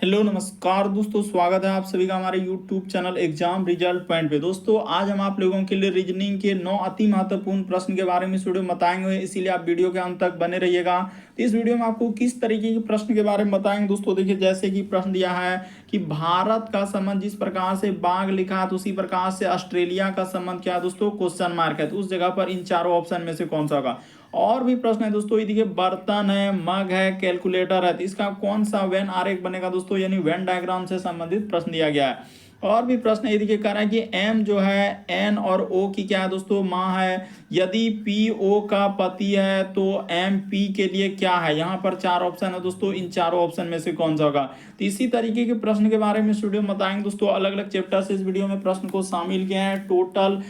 Hello नमस्कार दोस्तों, स्वागत है आप सभी का हमारे YouTube channel exam result point पे। दोस्तों आज हम आप लोगों के लिए रीजनिंग के 9 अति महत्वपूर्ण प्रश्न के बारे में इस वीडियो में बताएंगे, इसीलिए आप वीडियो के अंत तक बने रहिएगा। तो इस वीडियो में आपको किस तरीके के प्रश्न के बारे में बताएंगे दोस्तों। देखिए, जैसे कि प्रश्न दिया है कि भारत का संबंध जिस प्रकार से बाघ लिखा है तो उसी प्रकार से ऑस्ट्रेलिया का संबंध क्या है दोस्तों, क्वेश्चन मार्क है। तो उस जगह पर इन चारों ऑप्शन में से कौन सा होगा। और भी प्रश्न है दोस्तों, ये देखिए बर्तन है, मग है, कैलकुलेटर है, तो इसका कौन सा वेन आरेख बनेगा दोस्तों, यानी वेन डायग्राम से संबंधित प्रश्न दिया गया है। और भी प्रश्न ये देखिए कह रहा है कि एम जो है एन और ओ की क्या है दोस्तों, माँ है। यदि पी ओ का पति है तो एम पी के लिए क्या है। यहाँ पर चार ऑप्शन है दोस्तों, इन चारों ऑप्शन में से कौन सा होगा। तो इसी तरीके के प्रश्न के बारे में इस वीडियो में बताएंगे दोस्तों। अलग अलग चैप्टर से इस वीडियो में प्रश्न को शामिल किए हैं। टोटल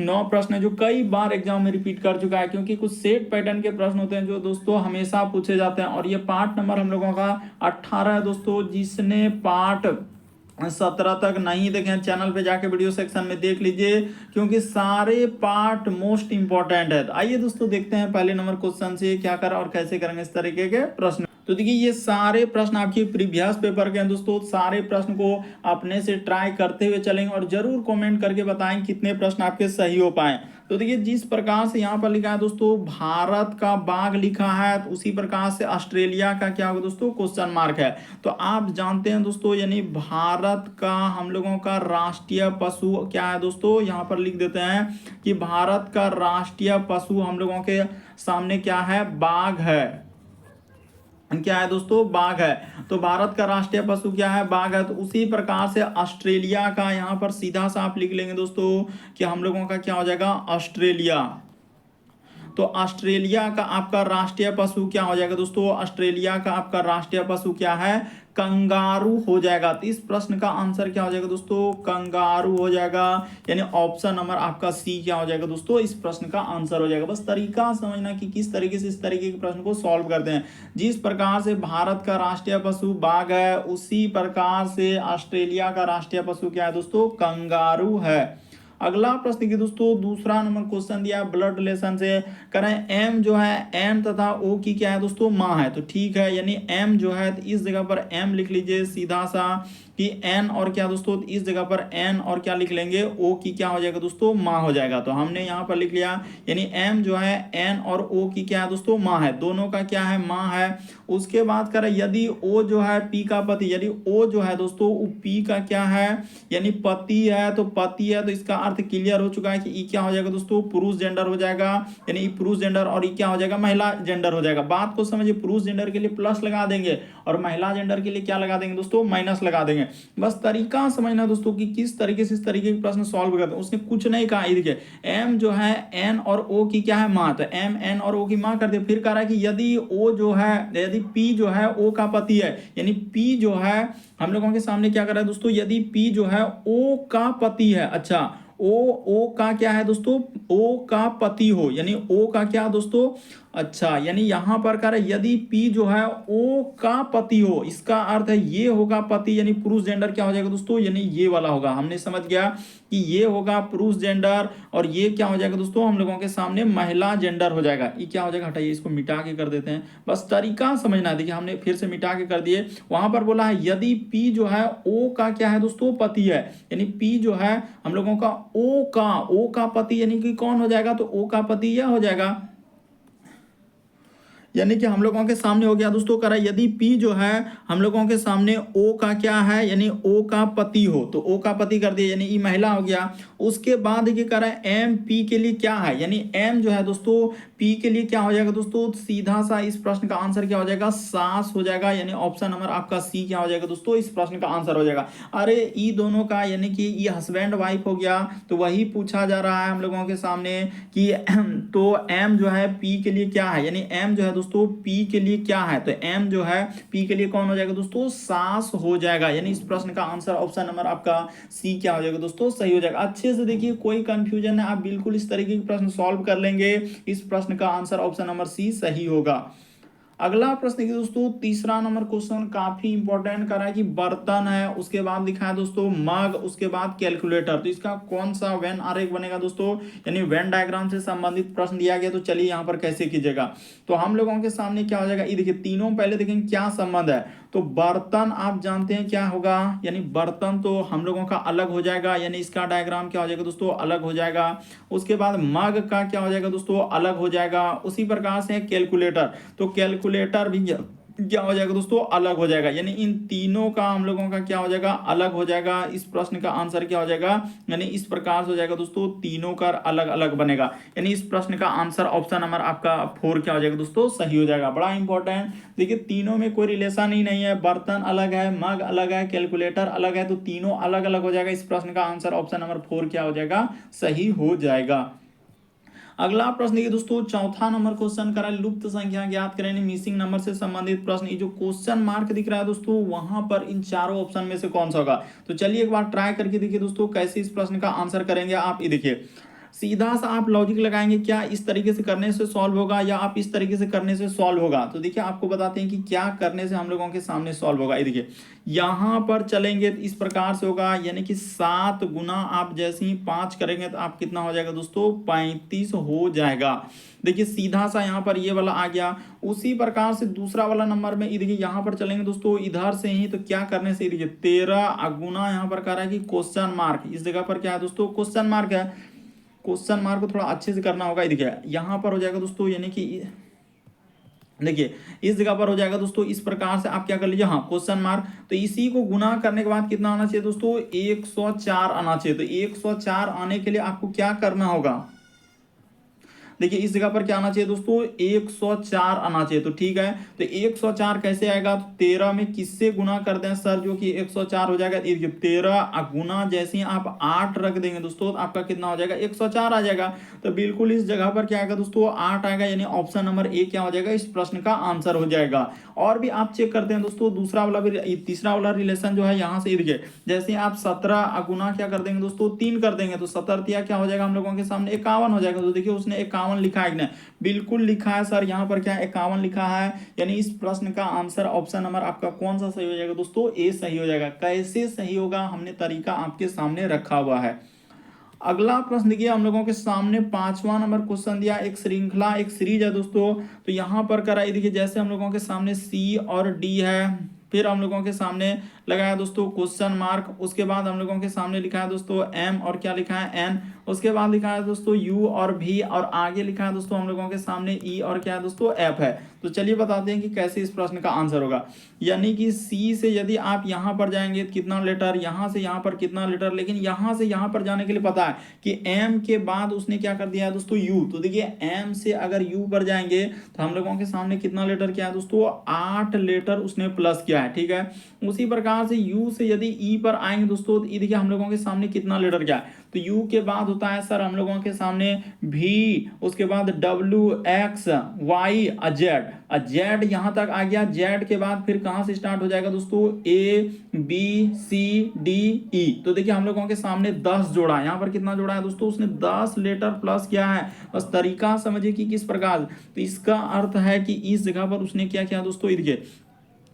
9 प्रश्न है जो कई बार एग्जाम में रिपीट कर चुका है, क्योंकि कुछ सेट पैटर्न के प्रश्न होते हैं जो दोस्तों हमेशा पूछे जाते हैं। और ये पार्ट नंबर हम लोगों का 18 है दोस्तों। जिसने पार्ट 17 तक नहीं देखे चैनल पे जाके वीडियो सेक्शन में देख लीजिए, क्योंकि सारे पार्ट मोस्ट इंपॉर्टेंट है। आइए दोस्तों देखते हैं पहले नंबर क्वेश्चन से क्या करा और कैसे करेंगे इस तरीके के प्रश्न। तो देखिए ये सारे प्रश्न आपके प्रीवियस पेपर के हैं दोस्तों। सारे प्रश्न को अपने से ट्राई करते हुए चलेंगे और जरूर कमेंट करके बताएं कितने प्रश्न आपके सही हो पाए। तो देखिए जिस प्रकार से यहाँ पर लिखा है दोस्तों भारत का बाघ लिखा है, तो उसी प्रकार से ऑस्ट्रेलिया का क्या होगा दोस्तों, क्वेश्चन मार्क है। तो आप जानते हैं दोस्तों, यानी भारत का हम लोगों का राष्ट्रीय पशु क्या है दोस्तों, यहाँ पर लिख देते हैं कि भारत का राष्ट्रीय पशु हम लोगों के सामने क्या है, बाघ है। क्या है दोस्तों, बाघ है। तो भारत का राष्ट्रीय पशु क्या है, बाघ है। तो उसी प्रकार से ऑस्ट्रेलिया का यहाँ पर सीधा सा आप लिख लेंगे दोस्तों कि हम लोगों का क्या हो जाएगा, ऑस्ट्रेलिया। तो ऑस्ट्रेलिया का आपका राष्ट्रीय पशु क्या हो जाएगा दोस्तों, ऑस्ट्रेलिया का आपका राष्ट्रीय पशु क्या है, कंगारू हो जाएगा। तो इस प्रश्न का आंसर क्या हो जाएगा दोस्तों, कंगारू हो जाएगा। यानी ऑप्शन नंबर आपका सी क्या हो जाएगा दोस्तों, इस प्रश्न का आंसर हो जाएगा। बस तरीका समझना कि किस तरीके से इस तरीके के प्रश्न को सॉल्व करते हैं। जिस प्रकार से भारत का राष्ट्रीय पशु बाघ है, उसी प्रकार से ऑस्ट्रेलिया का राष्ट्रीय पशु क्या है दोस्तों, कंगारू है। अगला प्रश्न देखिए दोस्तों, दूसरा नंबर क्वेश्चन दिया ब्लड रिलेशन से। करें एम जो है एन तथा ओ की क्या है दोस्तों, माँ है। तो ठीक है, यानी एम जो है तो इस जगह पर एम लिख लीजिए सीधा सा कि एन और क्या दोस्तों, तो इस जगह पर एन और क्या लिख लेंगे, ओ की क्या हो जाएगा दोस्तों, माँ हो जाएगा। तो हमने यहाँ पर लिख लिया, यानी एम जो है एन और ओ की क्या है दोस्तों, माँ है। दोनों का क्या है, माँ है। उसके बाद करें यदि ओ जो है पी का पति, यदि ओ जो है दोस्तों पी का क्या है, यानी पति है। तो पति है तो इसका अर्थ क्लियर हो चुका है कि ई क्या हो जाएगा दोस्तों, पुरुष जेंडर हो जाएगा। यानी ई पुरुष जेंडर और ई क्या हो जाएगा, महिला जेंडर हो जाएगा। बात को समझिए, पुरुष जेंडर के लिए प्लस लगा देंगे और महिला जेंडर के लिए क्या लगा देंगे दोस्तों, माइनस लगा देंगे। बस तरीका समझना दोस्तों कि किस तरीके से इस तरीके के प्रश्न सॉल्व करते हैं। उसने कुछ नहीं कहा, देखिए एम जो है एन और ओ की क्या है, माँ। तो एम एन और ओ की माँ कर दे। फिर कह रहा है कि यदि ओ जो है, यदि पी जो है ओ का पति है, यानी पी जो है हम लोगों के सामने क्या कर रहा है दोस्तों, यदि पी जो है ओ का पति है। अच्छा, ओ का क्या है दोस्तों, ओ का पति हो, यानी ओ का क्या दोस्तों, अच्छा, यानी यहां पर कह रहे यदि पी जो है ओ का पति हो, इसका अर्थ है ये होगा पति, यानी पुरुष जेंडर क्या हो जाएगा दोस्तों, यानी ये वाला होगा। हमने समझ गया कि ये होगा पुरुष जेंडर और ये क्या हो जाएगा दोस्तों, हम लोगों के सामने महिला जेंडर हो जाएगा। ये क्या हो जाएगा, हटाइए इसको मिटा के कर देते हैं। बस तरीका समझना, देखिए हमने फिर से मिटा के कर दिए। वहां पर बोला है यदि पी जो है ओ का क्या है दोस्तों, पति है। यानी पी जो है हम लोगों का ओ का पति, यानी कि कौन हो जाएगा, तो ओ का पति यह हो जाएगा। यानी कि हम लोगों के सामने हो गया दोस्तों, करा यदि P जो है हम लोगों के सामने O का क्या है, यानी O का पति हो, तो O का पति कर दिया, यानी ई महिला हो गया। उसके बाद ये कह रहा है M P के लिए क्या है, यानी M जो है दोस्तों P के लिए क्या हो जाएगा दोस्तों, सीधा सा इस प्रश्न का आंसर क्या हो जाएगा, सास हो जाएगा। यानी ऑप्शन नंबर आपका सी क्या हो जाएगा दोस्तों, इस प्रश्न का आंसर हो जाएगा। अरे ई दोनों का, यानी कि ये हस्बैंड वाइफ हो गया, तो वही पूछा जा रहा है हम लोगों के सामने कि तो M जो है P के लिए क्या है, यानी M जो है दोस्तों P के लिए क्या है, तो M जो है P के लिए कौन हो जाएगा दोस्तों, सास हो जाएगा। यानी इस प्रश्न का आंसर ऑप्शन नंबर आपका सी क्या हो जाएगा दोस्तों, सही हो जाएगा। अच्छे से देखिए, कोई कंफ्यूजन है, आप बिल्कुल इस तरीके के प्रश्न सॉल्व कर लेंगे। इस प्रश्न का आंसर ऑप्शन नंबर सी सही होगा। अगला प्रश्न देखिए दोस्तों, तीसरा नंबर क्वेश्चन काफी इंपॉर्टेंट कर रहा है कि बर्तन है, उसके बाद लिखा है दोस्तों मग, उसके बाद कैलकुलेटर। तो इसका कौन सा वेन आरेख बनेगा दोस्तों, यानी वेन डायग्राम से संबंधित प्रश्न दिया गया। तो चलिए यहाँ पर कैसे कीजिएगा। तो हम लोगों के सामने क्या हो जाएगा, ये देखिए तीनों पहले देखेंगे क्या संबंध है। तो बर्तन आप जानते हैं क्या होगा, यानी बर्तन तो हम लोगों का अलग हो जाएगा, यानी इसका डायग्राम क्या हो जाएगा दोस्तों, अलग हो जाएगा। उसके बाद मग का क्या हो जाएगा दोस्तों, अलग हो जाएगा। उसी प्रकार से कैलकुलेटर, तो कैलकुलेटर भी क्या हो जाएगा दोस्तों, अलग हो जाएगा। यानी इन तीनों का हम लोगों का क्या हो जाएगा, अलग हो जाएगा। इस प्रश्न का आंसर क्या हो जाएगा, यानी इस प्रकार से हो जाएगा दोस्तों, तीनों का अलग अलग बनेगा। यानी इस प्रश्न का आंसर ऑप्शन नंबर आपका 4 क्या हो जाएगा दोस्तों, सही हो जाएगा। बड़ा इंपॉर्टेंट, देखिए तीनों में कोई रिलेशन ही नहीं है, बर्तन अलग है, मग अलग है, कैलकुलेटर अलग है, तो तीनों अलग अलग हो जाएगा। इस प्रश्न का आंसर ऑप्शन नंबर 4 क्या हो जाएगा, सही हो जाएगा। अगला प्रश्न देखिए दोस्तों, चौथा नंबर क्वेश्चन करा लुप्त संख्या ज्ञात करें, मिसिंग नंबर से संबंधित प्रश्न। ये जो क्वेश्चन मार्क दिख रहा है दोस्तों, वहां पर इन चारों ऑप्शन में से कौन सा होगा। तो चलिए एक बार ट्राई करके देखिए दोस्तों, कैसे इस प्रश्न का आंसर करेंगे आप। ये देखिए सीधा सा आप लॉजिक लगाएंगे, क्या इस तरीके से करने से सॉल्व होगा या आप इस तरीके से करने से सॉल्व होगा। तो देखिए आपको बताते हैं कि क्या करने से हम लोगों के सामने सॉल्व होगा। ये देखिए यहां पर चलेंगे तो इस प्रकार से होगा, यानी कि 7 गुना आप जैसे ही 5 करेंगे तो आप कितना हो जाएगा दोस्तों, 35 हो जाएगा। देखिए सीधा सा यहाँ पर ये वाला आ गया। उसी प्रकार से दूसरा वाला नंबर में देखिए यहाँ पर चलेंगे दोस्तों, इधर से ही तो क्या करने से, देखिए 13 गुना यहाँ पर कह रहा है कि क्वेश्चन मार्क, इस जगह पर क्या है दोस्तों, क्वेश्चन मार्क है। क्वेश्चन मार्क को थोड़ा अच्छे से करना होगा। देखिए यहां पर हो जाएगा दोस्तों, यानी कि देखिए इस जगह पर हो जाएगा दोस्तों, इस प्रकार से आप क्या कर लीजिए, हाँ क्वेश्चन मार्क। तो इसी को गुना करने के बाद कितना आना चाहिए दोस्तों, 104 आना चाहिए। तो 104 आने के लिए आपको क्या करना होगा, देखिए इस जगह पर क्या आना चाहिए दोस्तों, 104 आना चाहिए। तो ठीक है, तो 104 कैसे आएगा, तो 13 में किससे गुना कर दें सर, जो कि 104 हो जाएगा। 13 गुना जैसे ही आप 8 रख देंगे दोस्तों, तो आपका कितना हो जाएगा, 104 आ जाएगा। तो बिल्कुल इस जगह पर क्या आएगा दोस्तों, 8 आएगा, यानी ऑप्शन नंबर ए क्या हो जाएगा, इस प्रश्न का आंसर हो जाएगा। और भी आप चेक करते हैं दोस्तों, दूसरा वाला भी, तीसरा वाला रिलेशन जो है यहाँ से देखिए, जैसे आप 17 गुना क्या कर देंगे दोस्तों, 3 कर देंगे, तो 17 क्या हो जाएगा हम लोगों के सामने, 51 हो जाएगा। तो देखिए उसने 51 लिखा है कि नहीं, बिल्कुल लिखा है सर, यहाँ पर क्या 51 लिखा है। यानी इस प्रश्न का आंसर ऑप्शन नंबर आपका कौन सा सही हो जाएगा दोस्तों, ए सही हो जाएगा। कैसे सही होगा, हमने तरीका आपके सामने रखा हुआ है। अगला प्रश्न देखिए, हम लोगों के सामने 5वां नंबर क्वेश्चन दिया, एक श्रृंखला एक सीरीज है दोस्तों। तो यहाँ पर कराई देखिए, जैसे हम लोगों के सामने सी और डी है, फिर हम लोगों के सामने लगाया दोस्तों क्वेश्चन मार्क, उसके बाद हम लोगों के सामने लिखा है दोस्तों एम और क्या लिखा है एन, उसके बाद लिखा है दोस्तों यू और भी, और आगे लिखा है दोस्तों हम लोगों के सामने ई और क्या है दोस्तों एफ है। तो चलिए बताते हैं कि कैसे इस प्रश्न का आंसर होगा। यानी कि सी से यदि आप यहाँ पर जाएंगे तो कितना लेटर, यहाँ से यहाँ पर कितना लेटर, लेकिन यहाँ से यहाँ पर जाने के लिए पता है कि एम के बाद उसने क्या कर दिया है दोस्तों यू। तो देखिए एम से अगर यू पर जाएंगे तो हम लोगों के सामने कितना लेटर क्या है दोस्तों, 8 लेटर उसने प्लस किया है, ठीक है। उसी प्रकार से यू से यदि ई पर आएंगे दोस्तों, तो ई देखिए हम लोगों के सामने कितना लेटर क्या है, तो यू के बाद होता है सर हम लोगों के सामने भी, उसके बाद W X Y Z, Z यहां तक आ गया। जेड के बाद फिर कहां से स्टार्ट हो जाएगा दोस्तों, A B C D E. तो देखिए हम लोगों के सामने 10 जोड़ा है, यहां पर कितना जोड़ा है दोस्तों, उसने 10 लेटर प्लस किया है। बस तरीका समझिए कि किस प्रकार। तो इसका अर्थ है कि इस जगह पर उसने क्या किया दोस्तों, देखिए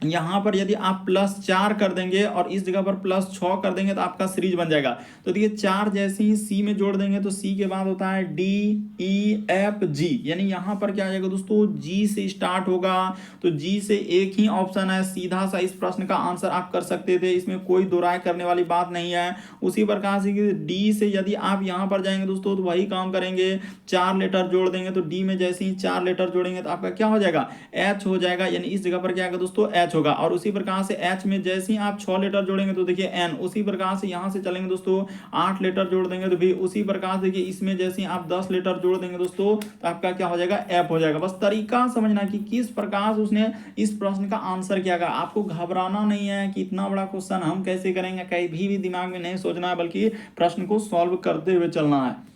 यहां पर यदि आप +4 कर देंगे और इस जगह पर +6 कर देंगे तो आपका सीरीज बन जाएगा। तो देखिए 4 जैसे ही सी में जोड़ देंगे तो सी के बाद होता है डी ई एफ जी, यानी यहां पर क्या आ जाएगा दोस्तों, जी से स्टार्ट होगा। तो जी से एक ही ऑप्शन है, सीधा सा इस प्रश्न का आंसर आप कर सकते थे, इसमें कोई दो राय करने वाली बात नहीं है। उसी प्रकार से डी से यदि आप यहां पर जाएंगे दोस्तों तो वही काम करेंगे, 4 लेटर जोड़ देंगे। तो डी में जैसे ही 4 लेटर जोड़ेंगे तो आपका क्या हो जाएगा, एच हो जाएगा, यानी इस जगह पर क्या आएगा दोस्तों, एच होगा। और उसी प्रकार से एच में जैसे ही आप 6 लेटर जोड़ेंगे तो देखिए एन, उसी प्रकार से यहां से चलेंगे दोस्तों, 8 लेटर जोड़ देंगे तो भी उसी प्रकार से देखिए इसमें जैसे ही आप 10 लेटर जोड़ देंगे दोस्तों तो आपका क्या हो जाएगा, एफ हो जाएगा। बस तरीका समझना कि किस प्रकार से उसने इस प्रश्न का आंसर किया गया। आपको घबराना नहीं है कि इतना बड़ा क्वेश्चन हम कैसे करेंगे, कहीं भी दिमाग में नहीं सोचना है, बल्कि प्रश्न को सॉल्व करते हुए चलना है।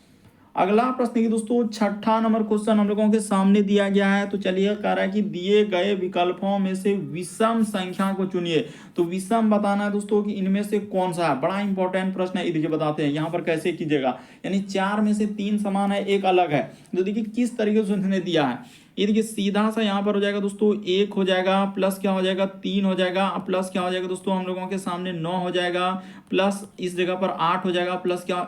अगला प्रश्न की दोस्तों 6ठा नंबर क्वेश्चन हम लोगों के सामने दिया गया है। तो चलिए कह रहा है कि दिए गए विकल्पों में से विषम संख्या को चुनिए। तो विषम बताना है दोस्तों कि इनमें से कौन सा है, बड़ा इंपॉर्टेंट प्रश्न है। देखिए बताते हैं यहाँ पर कैसे कीजिएगा, यानी 4 में से 3 समान है, एक अलग है। तो देखिए किस तरीके से उसने दिया है, ये देखिए सीधा सा यहाँ पर हो जाएगा दोस्तों 1 हो जाएगा, प्लस क्या हो जाएगा 3 हो जाएगा, प्लस क्या हो जाएगा दोस्तों हम लोगों के सामने 9 हो जाएगा, प्लस इस जगह पर 8 हो जाएगा, प्लस क्या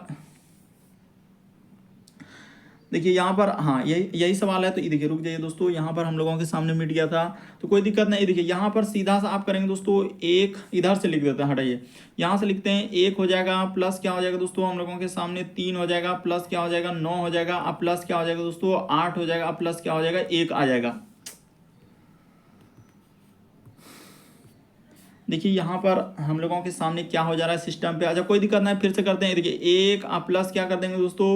देखिए यहाँ पर, हाँ यही यही सवाल है। तो ये देखिए रुक जाइए दोस्तों, यहाँ पर हम लोगों के सामने मिट गया था, तो कोई दिक्कत नहीं। देखिए यहाँ पर सीधा सा आप करेंगे दोस्तों, एक इधर से लिख देते हैं, हटाइए यहाँ से लिखते हैं, एक हो जाएगा प्लस क्या हो जाएगा दोस्तों हम लोगों के सामने 3 हो जाएगा, प्लस क्या हो जाएगा 9 हो जाएगा, अब प्लस क्या हो जाएगा दोस्तों 8 हो जाएगा, अब प्लस क्या हो जाएगा 1 आ जाएगा। देखिए यहाँ पर हम लोगों के सामने क्या हो जा रहा है सिस्टम पे। अच्छा कोई दिक्कत नहीं, फिर से करते हैं। देखिए एक अब प्लस क्या कर देंगे दोस्तों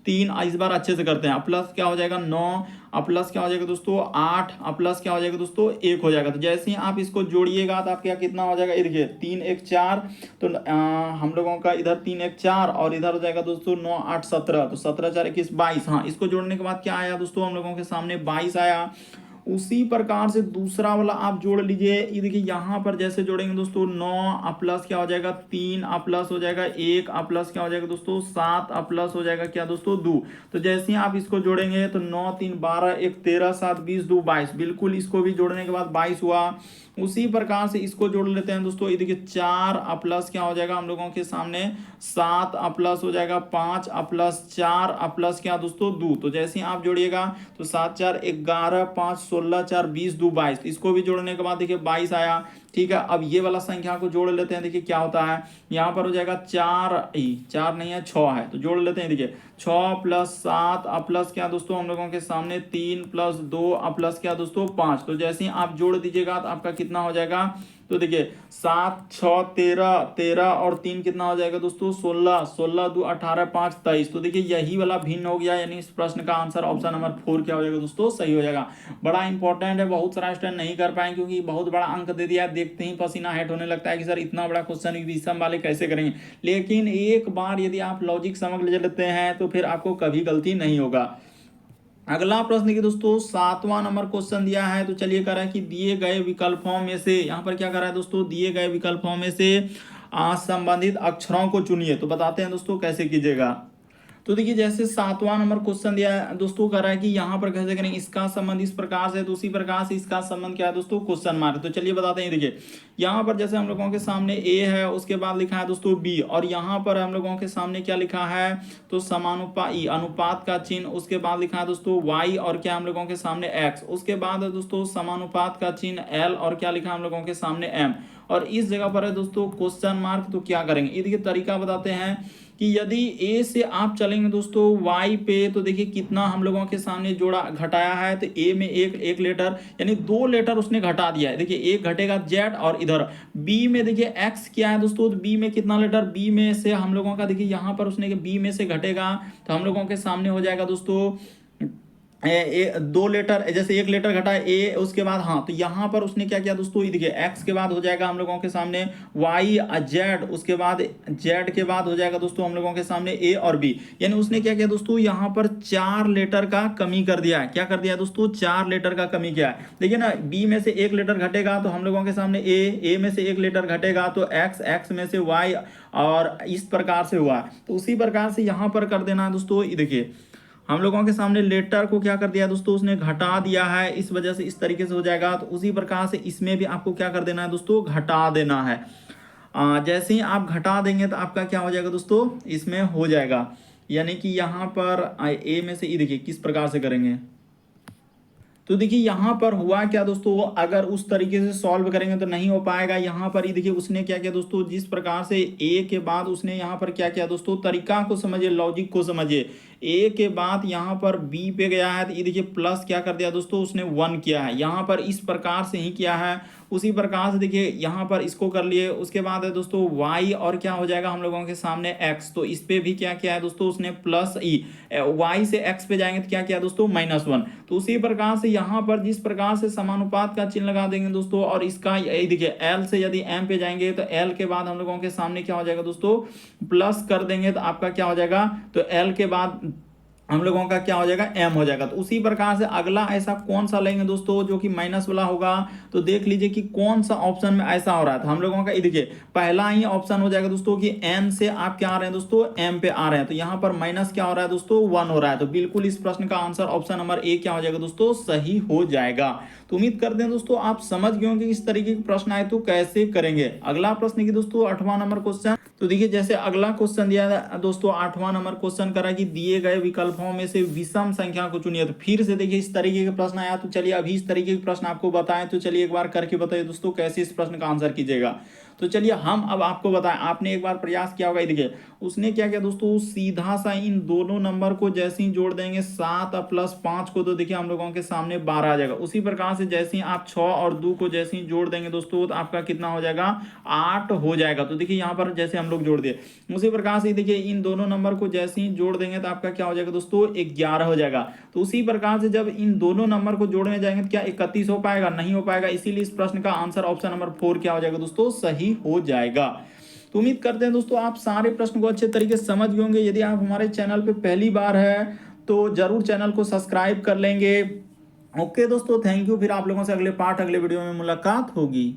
3, इस बार अच्छे से करते हैं। अब प्लस क्या हो जाएगा 9, अब प्लस क्या हो जाएगा दोस्तों 8, अब प्लस क्या हो जाएगा दोस्तों 1 हो जाएगा। तो जैसे ही आप इसको जोड़िएगा तो आपके यहाँ कितना हो जाएगा, ये देखिए 3 1 4, तो हम लोगों का इधर 3 1 4 और इधर हो जाएगा दोस्तों 9 8 17, तो 17 4 21 22। हाँ इसको जोड़ने के बाद क्या आया दोस्तों हम लोगों के सामने 22 आया। उसी प्रकार से दूसरा वाला आप जोड़ लीजिए। ये देखिए यहाँ पर जैसे जोड़ेंगे दोस्तों 9 प्लस क्या हो जाएगा 3 प्लस हो जाएगा 1 प्लस क्या हो जाएगा दोस्तों 7 प्लस हो जाएगा क्या दोस्तों 2। तो जैसे ही आप इसको जोड़ेंगे तो 9 3 12 1 13 7 20 2 22, बिल्कुल इसको भी जोड़ने के बाद 22 हुआ। उसी प्रकार से इसको जोड़ लेते हैं दोस्तों। ये देखिए 4 प्लस क्या हो जाएगा हम लोगों के सामने 7 प्लस हो जाएगा 5 प्लस 4 प्लस क्या दोस्तों 2। तो जैसे ही आप जोड़िएगा तो 7 4 11 5 16 4 20 2 22, इसको भी जोड़ने के बाद देखिए 22 आया। ठीक है, अब ये वाला संख्या को जोड़ लेते हैं। देखिए क्या होता है, यहाँ पर हो जाएगा 4 नहीं है 6 है, तो जोड़ लेते हैं। देखिए 6 प्लस 7 प्लस क्या दोस्तों हम लोगों के सामने 3 प्लस 2 प्लस क्या दोस्तों 5। तो जैसे ही आप जोड़ दीजिएगा तो आपका कितना हो जाएगा, तो देखिए 7 6 13 13 और 3 कितना हो जाएगा दोस्तों 16 16 2 18 5 23। तो देखिए यही वाला भिन्न हो गया, यानी इस प्रश्न का आंसर ऑप्शन नंबर 4 क्या हो जाएगा दोस्तों, सही हो जाएगा। बड़ा इंपॉर्टेंट है, बहुत सारा स्टूडेंट नहीं कर पाए क्योंकि बहुत बड़ा अंक दे दिया, देखते ही पसीना हेट होने लगता है कि सर इतना बड़ा क्वेश्चन विषम वाले कैसे करेंगे। लेकिन एक बार यदि आप लॉजिक समझ लेते हैं तो फिर आपको कभी गलती नहीं होगा। अगला प्रश्न देखिए दोस्तों 7वां नंबर क्वेश्चन दिया है। तो चलिए कह रहा है कि दिए गए विकल्पों में से, यहाँ पर क्या कर रहा है दोस्तों, दिए गए विकल्पों में से संबंधित अक्षरों को चुनिए। तो बताते हैं दोस्तों कैसे कीजिएगा। तो देखिए जैसे 7वां नंबर क्वेश्चन दिया है दोस्तों, कह रहा है कि यहाँ पर कैसे करेंगे, इसका संबंध इस प्रकार से, तो उसी प्रकार से इसका संबंध क्या है दोस्तों क्वेश्चन मार्क। तो चलिए बताते हैं। देखिए यहाँ पर जैसे हम लोगों के सामने ए है, उसके बाद लिखा है दोस्तों बी, और यहाँ पर हम लोगों के सामने क्या लिखा है, तो अनुपात का चिन्ह, उसके बाद लिखा है दोस्तों वाई, और क्या हम लोगों के सामने एक्स, उसके बाद है दोस्तों समानुपात का चिन्ह एल, और क्या लिखा हम लोगों के सामने एम, और इस जगह पर है दोस्तों क्वेश्चन मार्क। तो क्या करेंगे, ये देखिए तरीका बताते हैं कि यदि ए से आप चलेंगे दोस्तों वाई पे, तो देखिए कितना हम लोगों के सामने जोड़ा घटाया है, तो ए में एक लेटर, यानी 2 लेटर उसने घटा दिया है। देखिए एक घटेगा जेड, और इधर बी में देखिए एक्स क्या है दोस्तों, तो बी में कितना लेटर, बी में से हम लोगों का देखिए यहाँ पर उसने बी में से घटेगा, तो हम लोगों के सामने हो जाएगा दोस्तों 2 लेटर, जैसे 1 लेटर घटा ए, उसके बाद हाँ, तो यहाँ पर उसने क्या किया दोस्तों, ये देखिए एक्स के बाद हो जाएगा हम लोगों के सामने वाई जेड, उसके बाद जेड के बाद हो जाएगा दोस्तों हम लोगों के सामने ए और बी, यानी उसने क्या किया दोस्तों, यहाँ पर 4 लेटर का कमी कर दिया है। क्या कर दिया दोस्तों, 4 लेटर का कमी किया है। देखिए ना, बी में से 1 लेटर घटेगा तो हम लोगों के सामने ए में से 1 लेटर घटेगा तो एक्स में से वाई, और इस प्रकार से हुआ। तो उसी प्रकार से यहाँ पर कर देना है दोस्तों। ये देखिए हम लोगों के सामने लेटर को क्या कर दिया दोस्तों, उसने घटा दिया है, इस वजह से इस तरीके से हो जाएगा। तो उसी प्रकार से इसमें भी आपको क्या कर देना है दोस्तों, घटा देना है। जैसे ही आप घटा देंगे तो आपका क्या हो जाएगा दोस्तों, इसमें हो जाएगा, यानी कि यहाँ पर ए में से ई देखिए किस प्रकार से करेंगे। तो देखिए यहाँ पर हुआ क्या दोस्तों, अगर उस तरीके से सॉल्व करेंगे तो नहीं हो पाएगा। यहाँ पर ही देखिए उसने क्या किया दोस्तों, जिस प्रकार से ए के बाद उसने यहाँ पर क्या किया दोस्तों, तरीका को समझिए, लॉजिक को समझिए। ए के बाद यहाँ पर बी पे गया है, तो ये देखिए प्लस क्या कर दिया दोस्तों, उसने 1 किया है, यहाँ पर इस प्रकार से ही किया है। उसी प्रकार से देखिए यहाँ पर इसको कर लिए, उसके बाद है दोस्तों y, और क्या हो जाएगा हम लोगों के सामने x। तो इस पे भी क्या किया है दोस्तों, उसने प्लस ई, y से x पे जाएंगे तो क्या किया दोस्तों -1। तो उसी प्रकार से यहाँ पर जिस प्रकार से समानुपात का चिन्ह लगा देंगे दोस्तों, और इसका देखिए l से यदि m पे जाएंगे तो l के बाद हम लोगों के सामने क्या हो जाएगा दोस्तों, प्लस कर देंगे तो आपका क्या हो जाएगा, तो l के बाद हम लोगों का क्या हो जाएगा, m हो जाएगा। तो उसी प्रकार से अगला ऐसा कौन सा लेंगे दोस्तों जो कि माइनस वाला होगा, तो देख लीजिए कि कौन सा ऑप्शन में ऐसा हो रहा है। तो हम लोगों का ये देखिए पहला ही ऑप्शन हो जाएगा दोस्तों कि n से आप क्या आ रहे हैं दोस्तों, m पे आ रहे हैं, तो यहाँ पर माइनस क्या हो रहा है दोस्तों, 1 हो रहा है। तो बिल्कुल इस प्रश्न का आंसर ऑप्शन नंबर ए क्या हो जाएगा दोस्तों, सही हो जाएगा। तो उम्मीद करते हैं दोस्तों आप समझ गए होंगे इस तरीके के प्रश्न आए तो कैसे करेंगे। अगला प्रश्न की दोस्तों 8वां नंबर क्वेश्चन। तो देखिए जैसे अगला क्वेश्चन दिया है दोस्तों 8वां नंबर क्वेश्चन करा कि दिए गए विकल्प तत्वों में से विषम संख्या को चुनिए। तो फिर से देखिए इस तरीके के प्रश्न आया, तो चलिए अभी इस तरीके के प्रश्न आपको बताएं, तो चलिए एक बार करके बताइए दोस्तों कैसे इस प्रश्न का आंसर कीजिएगा। तो चलिए हम अब आपको बताएं, आपने एक बार प्रयास किया होगा। देखिए उसने क्या किया दोस्तों, सीधा सा इन दोनों नंबर को जैसे ही जोड़ देंगे 7 प्लस 5 को, तो देखिए हम लोगों के सामने 12 आ जाएगा। उसी प्रकार से जैसे ही आप 6 और 2 को जैसे ही जोड़ देंगे दोस्तों, तो आपका कितना हो जाएगा, 8 हो जाएगा। तो देखिए यहाँ पर जैसे हम लोग जोड़ दिए, उसी प्रकार से देखिए इन दोनों नंबर को जैसे ही जोड़ देंगे तो आपका क्या हो जाएगा दोस्तों, 11 हो जाएगा। तो उसी प्रकार से जब इन दोनों नंबर को जोड़ने जाएंगे तो क्या 31 हो पाएगा, नहीं हो पाएगा। इसीलिए इस प्रश्न का आंसर ऑप्शन नंबर 4 क्या हो जाएगा दोस्तों, सही हो जाएगा। तो उम्मीद करते हैं दोस्तों आप सारे प्रश्न को अच्छे तरीके से समझ गए होंगे। यदि आप हमारे चैनल पे पहली बार है तो जरूर चैनल को सब्सक्राइब कर लेंगे। ओके दोस्तों, थैंक यू। फिर आप लोगों से अगले पार्ट अगले वीडियो में मुलाकात होगी।